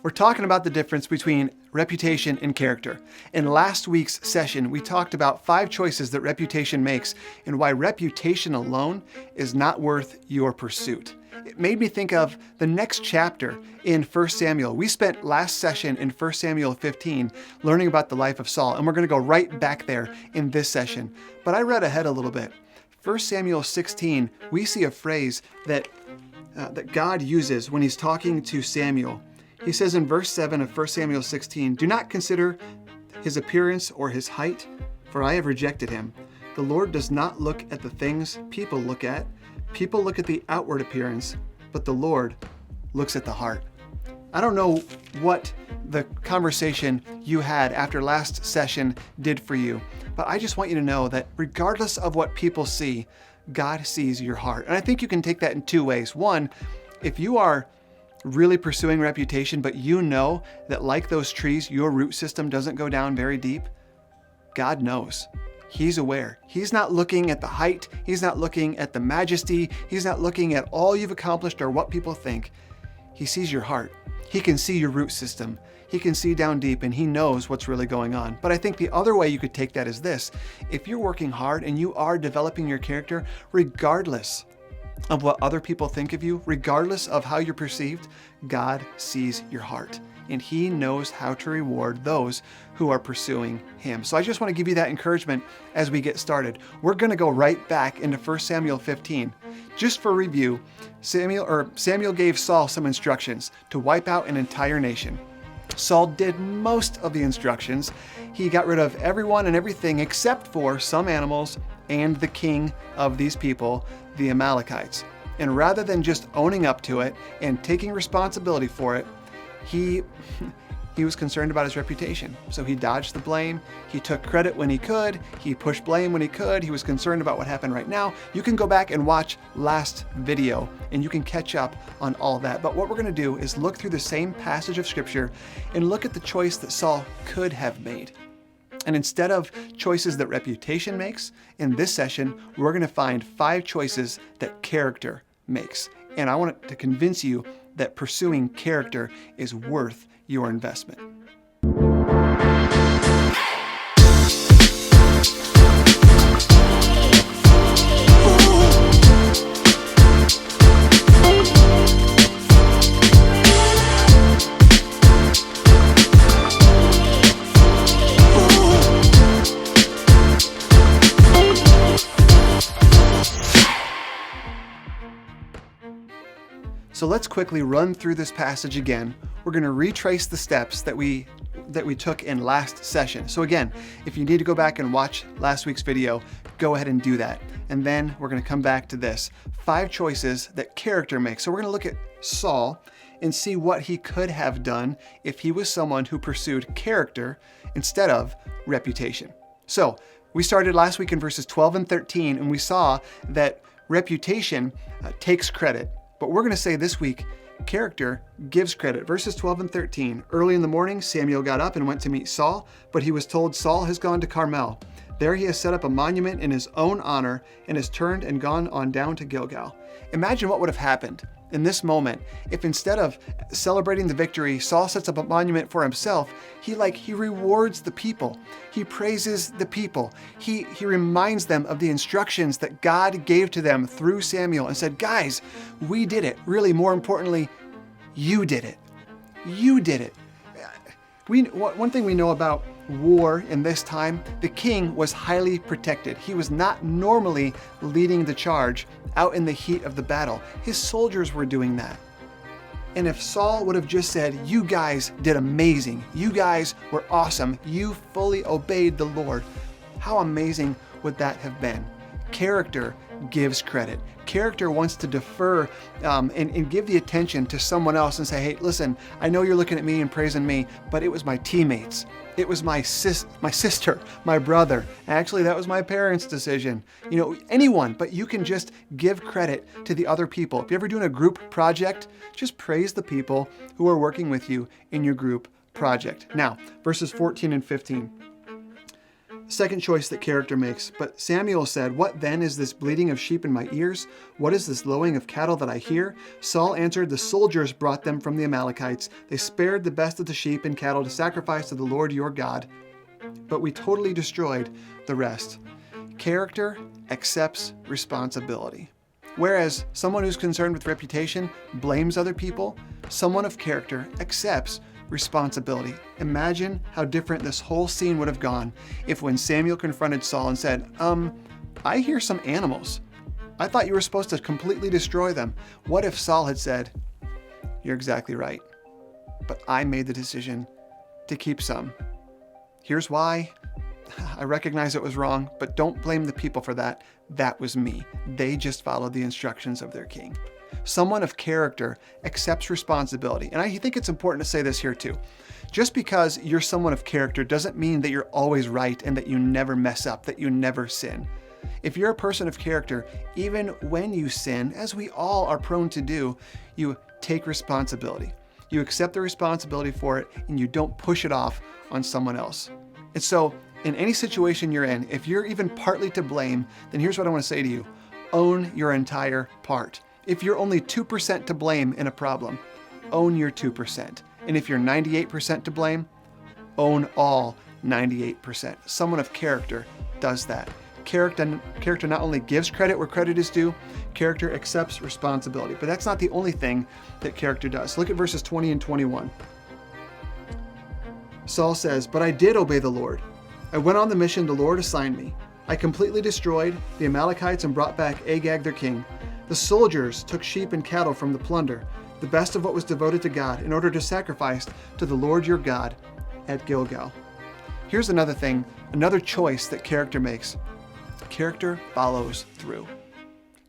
We're talking about the difference between reputation and character. In last week's session, we talked about 5 choices that reputation makes and why reputation alone is not worth your pursuit. It made me think of the next chapter in 1 Samuel. We spent last session in 1 Samuel 15 learning about the life of Saul, and we're going to go right back there in this session. But I read ahead a little bit. 1 Samuel 16, we see a phrase that God uses when he's talking to Samuel. He says in verse 7 of 1 Samuel 16, "Do not consider his appearance or his height, for I have rejected him. The Lord does not look at the things people look at. People look at the outward appearance, but the Lord looks at the heart." I don't know what the conversation you had after last session did for you, but I just want you to know that regardless of what people see, God sees your heart. And I think you can take that in 2 ways. One, if you are really pursuing reputation, but you know that like those trees, your root system doesn't go down very deep, God knows. He's aware. He's not looking at the height. He's not looking at the majesty. He's not looking at all you've accomplished or what people think. He sees your heart. He can see your root system. He can see down deep, and he knows what's really going on. But I think the other way you could take that is this. If you're working hard and you are developing your character, regardless of what other people think of you, regardless of how you're perceived, God sees your heart. And he knows how to reward those who are pursuing him. So I just want to give you that encouragement as we get started. We're going to go right back into 1 Samuel 15. Just for review, Samuel gave Saul some instructions to wipe out an entire nation. Saul did most of the instructions. He got rid of everyone and everything except for some animals and the king of these people, the Amalekites. And rather than just owning up to it and taking responsibility for it, he was concerned about his reputation. So he dodged the blame. He took credit when he could. He pushed blame when he could. He was concerned about what happened right now. You can go back and watch last video and you can catch up on all that. But what we're going to do is look through the same passage of scripture and look at the choice that Saul could have made. And instead of choices that reputation makes, in this session, we're going to find 5 choices that character makes. And I want to convince you that pursuing character is worth your investment. So let's quickly run through this passage again. We're going to retrace the steps that we took in last session. So again, if you need to go back and watch last week's video, go ahead and do that. And then we're going to come back to this. 5 choices that character makes. So we're going to look at Saul and see what he could have done if he was someone who pursued character instead of reputation. So we started last week in verses 12 and 13, and we saw that reputation takes credit. But we're going to say this week, character gives credit. Verses 12 and 13. Early in the morning, Samuel got up and went to meet Saul, but he was told, "Saul has gone to Carmel. There he has set up a monument in his own honor and has turned and gone on down to Gilgal." Imagine what would have happened in this moment if instead of celebrating the victory, Saul sets up a monument for himself. He rewards the people. He praises the people. He reminds them of the instructions that God gave to them through Samuel and said, "Guys, we did it." Really, more importantly, you did it. You did it. One thing we know about war in this time, the king was highly protected. He was not normally leading the charge out in the heat of the battle. His soldiers were doing that. And if Saul would have just said, "You guys did amazing. You guys were awesome. You fully obeyed the Lord," how amazing would that have been? Character gives credit. Character wants to defer and give the attention to someone else and say, "Hey, listen, I know you're looking at me and praising me, but it was my teammates. It was my sister, my brother. Actually, that was my parents' decision." Anyone, but you can just give credit to the other people. If you're ever doing a group project, just praise the people who are working with you in your group project. Now, verses 14 and 15. Second choice that character makes. But Samuel said, "What then is this bleating of sheep in my ears? What is this lowing of cattle that I hear?" Saul answered, "The soldiers brought them from the Amalekites. They spared the best of the sheep and cattle to sacrifice to the Lord your God, but we totally destroyed the rest." Character accepts responsibility. Whereas someone who's concerned with reputation blames other people, someone of character accepts responsibility. Imagine how different this whole scene would have gone if when Samuel confronted Saul and said, I hear some animals. I thought you were supposed to completely destroy them. What if Saul had said, "You're exactly right, but I made the decision to keep some. Here's why. I recognize it was wrong, but don't blame the people for that. That was me. They just followed the instructions of their king." Someone of character accepts responsibility. And I think it's important to say this here too. Just because you're someone of character doesn't mean that you're always right and that you never mess up, that you never sin. If you're a person of character, even when you sin, as we all are prone to do, you take responsibility. You accept the responsibility for it and you don't push it off on someone else. And so in any situation you're in, if you're even partly to blame, then here's what I want to say to you. Own your entire part. If you're only 2% to blame in a problem, own your 2%. And if you're 98% to blame, own all 98%. Someone of character does that. Character not only gives credit where credit is due, character accepts responsibility. But that's not the only thing that character does. Look at verses 20 and 21. Saul says, "But I did obey the Lord. I went on the mission the Lord assigned me. I completely destroyed the Amalekites and brought back Agag their king. The soldiers took sheep and cattle from the plunder, the best of what was devoted to God, in order to sacrifice to the Lord your God at Gilgal." Here's another thing, another choice that character makes. Character follows through.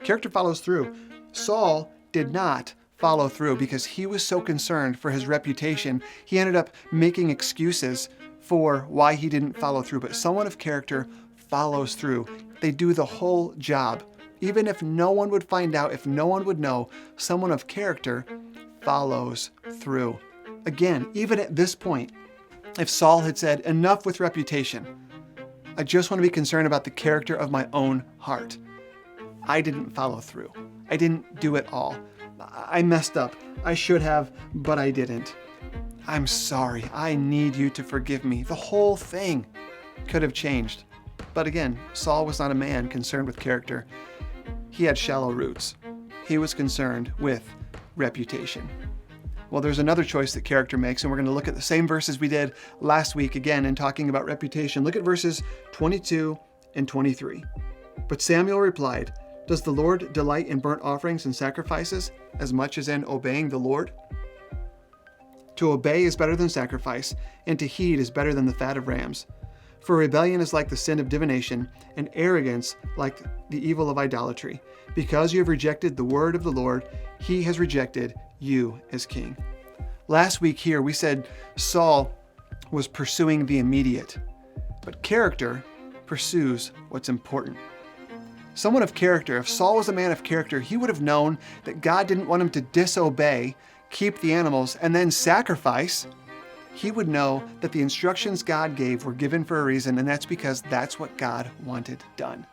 Character follows through. Saul did not follow through because he was so concerned for his reputation. He ended up making excuses for why he didn't follow through. But someone of character follows through. They do the whole job. Even if no one would find out, if no one would know, someone of character follows through. Again, even at this point, if Saul had said, "Enough with reputation. I just want to be concerned about the character of my own heart. I didn't follow through. I didn't do it all. I messed up. I should have, but I didn't. I'm sorry. I need you to forgive me." The whole thing could have changed. But again, Saul was not a man concerned with character. He had shallow roots. He was concerned with reputation. Well, there's another choice that character makes, and we're going to look at the same verses we did last week again in talking about reputation. Look at verses 22 and 23. "But Samuel replied, 'Does the Lord delight in burnt offerings and sacrifices as much as in obeying the Lord? To obey is better than sacrifice, and to heed is better than the fat of rams. For rebellion is like the sin of divination, and arrogance like the evil of idolatry. Because you have rejected the word of the Lord, he has rejected you as king." Last week here we said Saul was pursuing the immediate, but character pursues what's important. Someone of character, if Saul was a man of character, he would have known that God didn't want him to disobey, keep the animals, and then sacrifice. He would know that the instructions God gave were given for a reason, and that's because that's what God wanted done.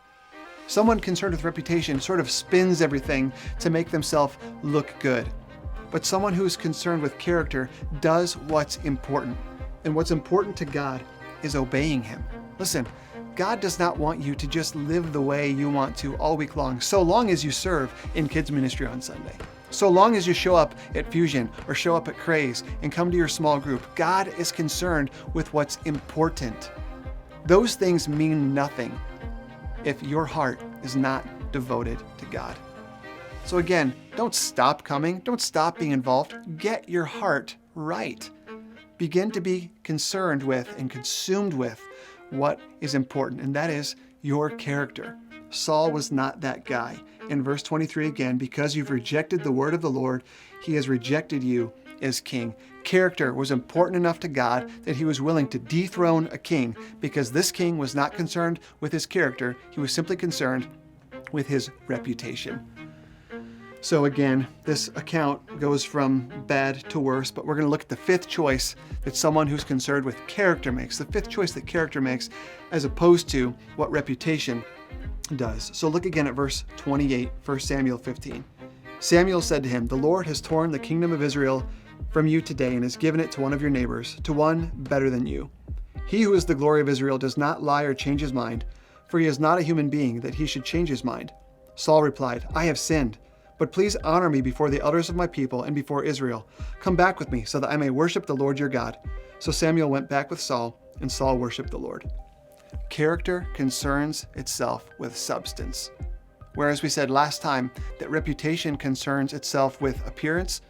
Someone concerned with reputation sort of spins everything to make themselves look good. But someone who is concerned with character does what's important. And what's important to God is obeying him. Listen, God does not want you to just live the way you want to all week long, so long as you serve in kids ministry on Sunday. So long as you show up at Fusion or show up at Craze and come to your small group, God is concerned with what's important. Those things mean nothing if your heart is not devoted to God. So again, don't stop coming. Don't stop being involved. Get your heart right. Begin to be concerned with and consumed with what is important, and that is your character. Saul was not that guy. In verse 23 again, "Because you've rejected the word of the Lord, he has rejected you as king." Character was important enough to God that he was willing to dethrone a king because this king was not concerned with his character. He was simply concerned with his reputation. So again, this account goes from bad to worse, but we're going to look at the fifth choice that someone who's concerned with character makes, the fifth choice that character makes, as opposed to what reputation does. So look again at verse 28, 1 Samuel 15. Samuel said to him, "The Lord has torn the kingdom of Israel from you today and has given it to one of your neighbors, to one better than you. He who is the glory of Israel does not lie or change his mind, for he is not a human being that he should change his mind." Saul replied, "I have sinned, but please honor me before the elders of my people and before Israel. Come back with me so that I may worship the Lord your God." So Samuel went back with Saul, and Saul worshiped the Lord. Character concerns itself with substance. Whereas we said last time that reputation concerns itself with appearance,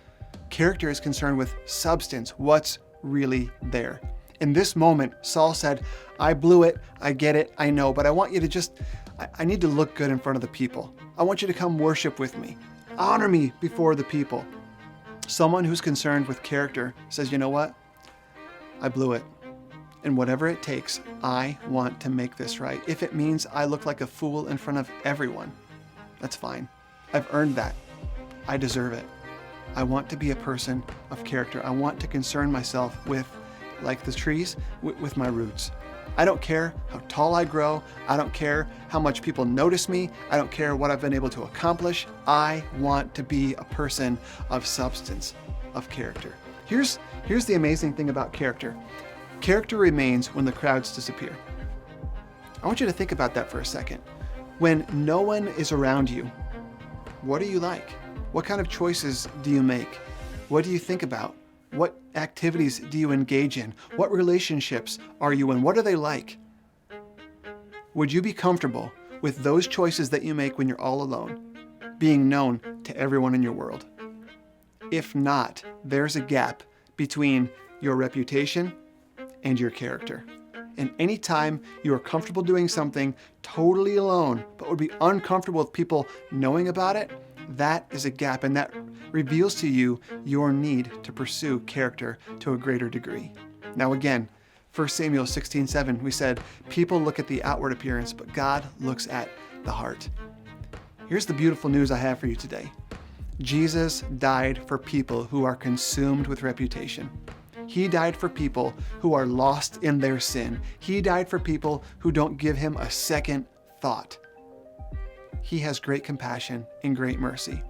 character is concerned with substance, what's really there. In this moment, Saul said, "I blew it, I get it, I know, but I want you to I need to look good in front of the people. I want you to come worship with me. Honor me before the people." Someone who's concerned with character says, "You know what? I blew it. And whatever it takes, I want to make this right. If it means I look like a fool in front of everyone, that's fine. I've earned that. I deserve it. I want to be a person of character. I want to concern myself with, like the trees, with my roots. I don't care how tall I grow. I don't care how much people notice me. I don't care what I've been able to accomplish. I want to be a person of substance, of character." Here's the amazing thing about character. Character remains when the crowds disappear. I want you to think about that for a second. When no one is around you, what are you like? What kind of choices do you make? What do you think about? What activities do you engage in? What relationships are you in? What are they like? Would you be comfortable with those choices that you make when you're all alone being known to everyone in your world? If not, there's a gap between your reputation and your character. And anytime you are comfortable doing something totally alone, but would be uncomfortable with people knowing about it, that is a gap, and that reveals to you your need to pursue character to a greater degree. Now again, 1 Samuel 16:7, we said, people look at the outward appearance, but God looks at the heart. Here's the beautiful news I have for you today. Jesus died for people who are consumed with reputation. He died for people who are lost in their sin. He died for people who don't give him a second thought. He has great compassion and great mercy,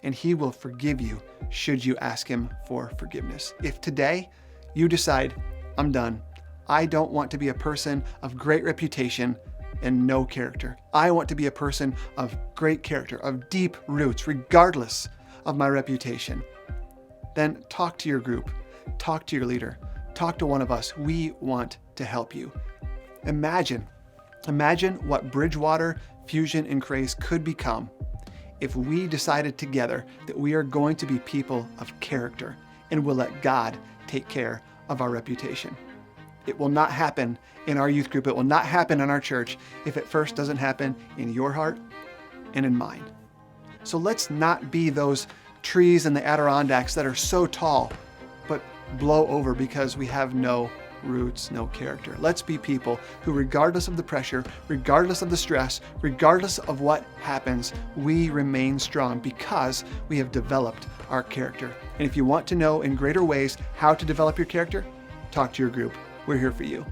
and he will forgive you should you ask him for forgiveness. If today you decide, I'm done, I don't want to be a person of great reputation and no character. I want to be a person of great character, of deep roots, regardless of my reputation. Then talk to your group, talk to your leader, talk to one of us. We want to help you. Imagine what Bridgewater, Fusion, and Grace could become if we decided together that we are going to be people of character and will let God take care of our reputation. It will not happen in our youth group. It will not happen in our church if it first doesn't happen in your heart and in mine. So let's not be those trees in the Adirondacks that are so tall, but blow over because we have no roots, no character. Let's be people who, regardless of the pressure, regardless of the stress, regardless of what happens, we remain strong because we have developed our character. And if you want to know in greater ways how to develop your character, talk to your group. We're here for you.